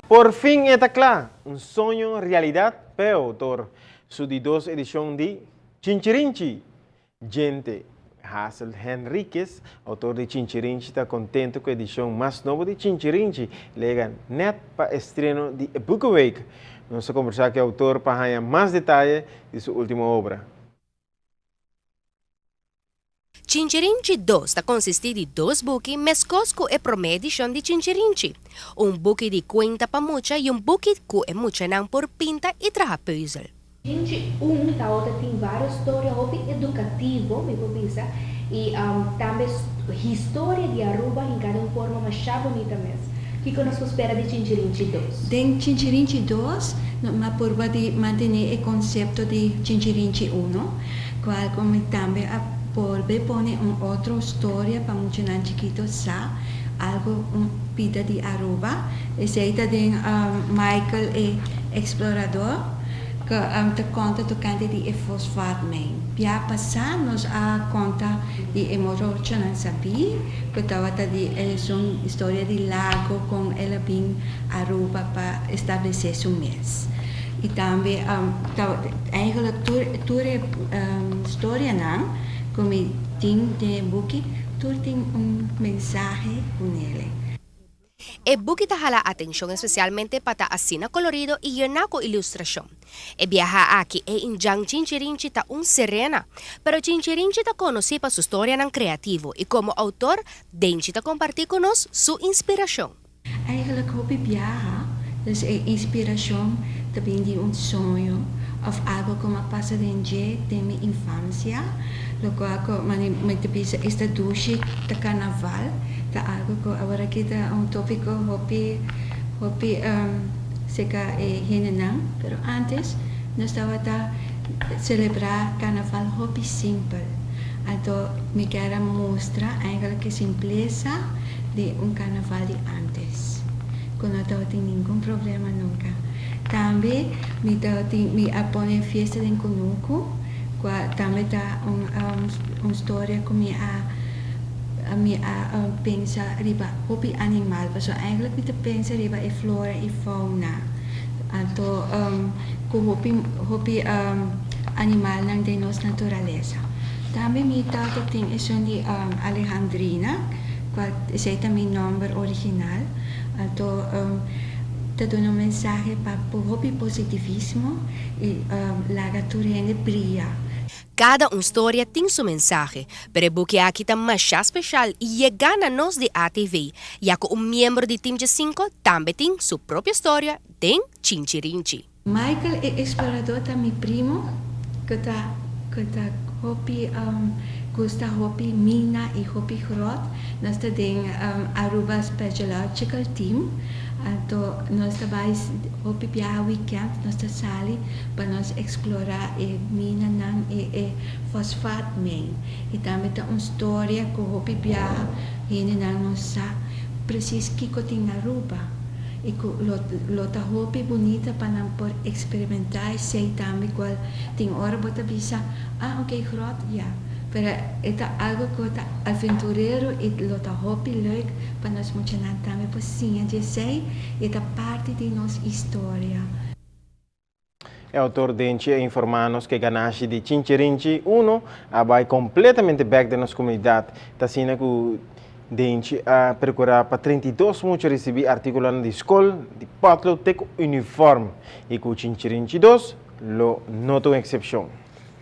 Por fin está claro, un sueño en realidad, pero autor, su de dos edición de Chinchirinchi. Gente, Hazel Henriquez, autor de Chinchirinchi, está contento con la edición más nueva de Chinchirinchi. Lega net para estreno de Boekenweek. Vamos a conversar con el autor para dar más detalles de su última obra. Chinchirinchi 2 está consistir de dos buques mescos com a primeira edição de Chinchirinchi. Buque de cuenta para mucha e buque com é mucha não por pinta e traja puzzle. Chinchi tem várias histórias educativas, me pensa, e também história de Aruba em cada forma mais bonita mesmo. O que nós espera de Chinchirinchi 2? De Chinchirinchi 2, uma prova de manter o conceito de Chinchirinchi 1, qual como também volve pone uma outra história para muitos chiquitos sa algo vida de Aruba. Esse aí de Michael é explorador que te conta tocante de fosfatmine. Pia passar nos a conta de emoção não sabia que estava de uma história de lago com ela bem Aruba para estabelecer seu mês. E também eigenlijk toda história não como tem de buque, tudo tem mensagem com ele. O buque jala atenção especialmente para a cena colorido e llenar com ilustração. Viajar aqui em Chinchirinchi está serena, pero Chinchirinchi está conhecido por sua história não criativo e como autor, Denchi está compartir conosco sua inspiração. Eigenlijk hobby viajar, dus inspiração também de sonho, of algo como passa de minha infância. Logo ako magtapisa esta dushi ta carnaval ta algo ko agora kita tópico hopi seca hinenang pero antes nós estava ta celebrar carnaval hopi simple. Então me quero mostrar eigenlijk a simpleza de carnaval de antes. Quando não tem nenhum problema nunca. Também me apone fiesta de Conuco. Também está uma história que me pensa riba hopi animal, so eigenlijk me pensa riba e flora e fauna. Então, com hopi animal ng de nos naturaleza. Também me tem essa de Alejandrina, qual esse é também nome original. Então, te dá mensagem para hopi positivismo e lagaturene brilha. Cada história tem sua mensagem, pero o buque aqui está mais especial e chega a nós de ATV, já que membro do time de 5 também tem sua própria história, tem Chinchirinchi. Michael é explorador da meu primo, que está hopi gusta hopi mina e hopi grot. Nós temos Aruba Speciological Team. Então, nós trabalhamos hopi pia weekend, nós sali para nós explorar a mina nan e fosfatmine. E também tem uma história que hopi pia hini nan nós preciso que tem Aruba. E que lota hopi bonita para não por experimentar, sei também qual tem hora bota bisa, ok, grot, ja. Pero ito algo que está aventureiro e lota hopi leuk para nós funcionar também por sim, de sei, esta parte de nossa história. O autor Denchi informa-nos que ganache de Chinchirinchi 1 vai completamente back da nossa comunidade. Está sendo que Denchi a procurar para 32 muitos receber artículos na escola de potlo teco uniforme e que Chinchirinchi 2 lo noto excepção.